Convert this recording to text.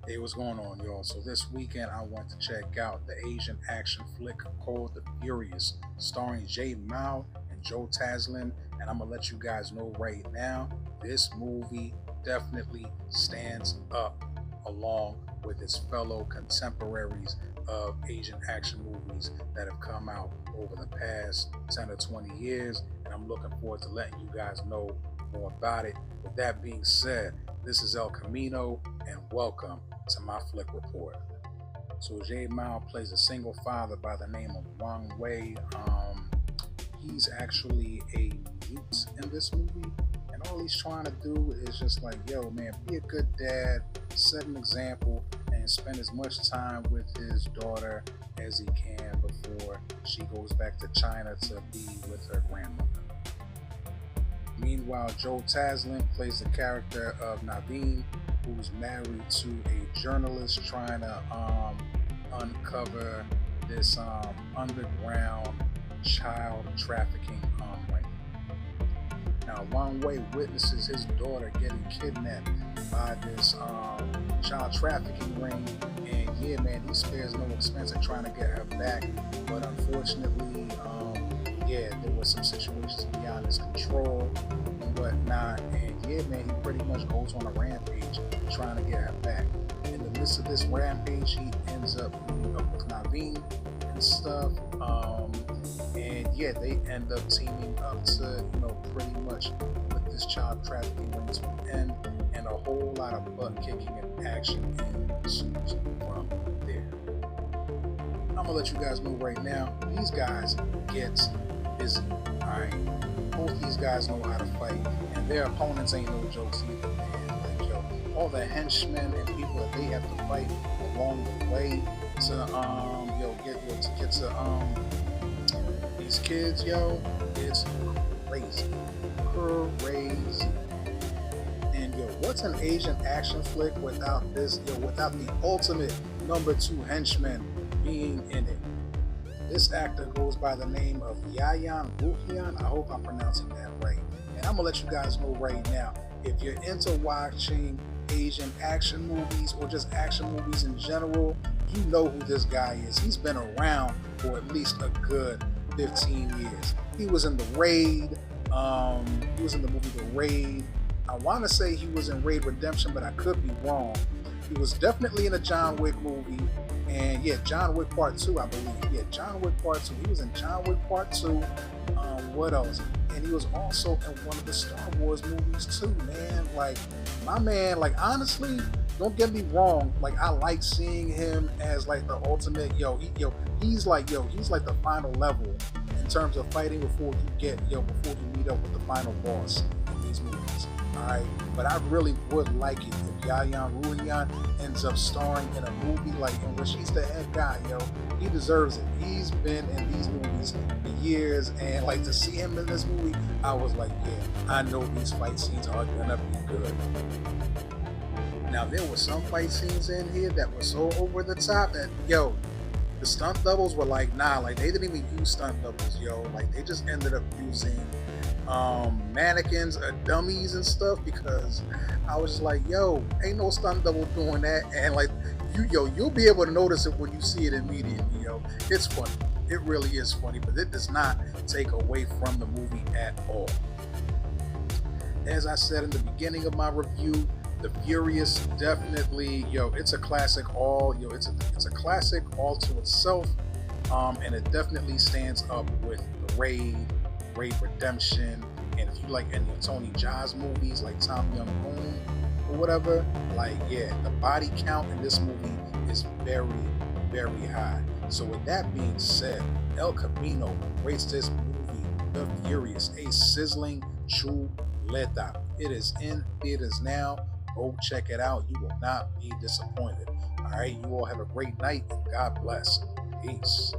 Hey, what's going on, y'all? So this weekend I went to check out the Asian action flick called The Furious, starring Jay Mao and Joe Taslin. And I'm gonna let you guys know right now, this movie definitely stands up along with its fellow contemporaries of Asian action movies that have come out over the past 10 or 20 years. And I'm looking forward to letting you guys know more about it. With that being said, this is El Camino, and welcome to my flick report. So Jay Mao plays a single father by the name of Wang Wei. He's actually a mute in this movie, and all he's trying to do is just like, yo, man, be a good dad, set an example, and spend as much time with his daughter as he can before she goes back to China to be with her grandmother. Meanwhile, Joe Taslin plays the character of Naveen, who's married to a journalist trying to uncover this underground child trafficking ring. Now, Wang Wei witnesses his daughter getting kidnapped by this child trafficking ring, and yeah, man, he spares no expense in trying to get her back. But unfortunately, yeah, there was some situations beyond his control and whatnot, and yeah, man, he pretty much goes on a rampage trying to get her back. In the midst of this rampage, he ends up meeting up with Naveen and stuff, and yeah, they end up teaming up to, pretty much put this child trafficking ring to an end, and a whole lot of butt kicking and action ensues from there. I'm gonna let you guys know right now, these guys get busy. Alright. Both these guys know how to fight, and their opponents ain't no jokes either, man. Like, yo, all the henchmen and people that they have to fight along the way to get to these kids, yo, it's crazy. Crazy. And yo, what's an Asian action flick without this, without the ultimate number two henchman being in it? This actor goes by the name of Yayan Ruhian. I hope I'm pronouncing that right. And I'm gonna let you guys know right now, if you're into watching Asian action movies or just action movies in general, you know who this guy is. He's been around for at least a good 15 years. He was in The Raid. He was in the movie The Raid. I want to say he was in Raid Redemption, but I could be wrong. He was definitely in a John Wick movie. And yeah, John Wick Part 2, I believe. Yeah, John Wick Part 2. He was in John Wick Part 2. What else? And he was also in one of the Star Wars movies too, man. Like, my man, like, honestly, don't get me wrong. Like, I like seeing him as like the ultimate, he's like the final level in terms of fighting before you meet up with the final boss in these movies. Alright, but I really would like it if Yayan Ruhian ends up starring in a movie like in which he's the head guy, yo. He deserves it. He's been in these movies for years, and like to see him in this movie, I was like, yeah, I know these fight scenes are gonna be good. Now there were some fight scenes in here that were so over the top that, yo, the stunt doubles were like, nah, like they didn't even use stunt doubles, yo. Like they just ended up using mannequins or dummies and stuff, because I was just like, yo, ain't no stunt double doing that. And like you'll be able to notice it when you see it immediately, yo. It's funny. It really is funny, but it does not take away from the movie at all. As I said in the beginning of my review, The Furious definitely, it's a classic it's a classic all to itself. And it definitely stands up with The Raid Redemption, and if you like any of Tony Jaa's movies like Tom Young Boom or whatever, like, yeah, the body count in this movie is very, very high. So with that being said, El Camino rates this movie, The Furious, a sizzling chuleta. It is in theaters now. Go check it out. You will not be disappointed. All right, you all have a great night, and God bless. Peace.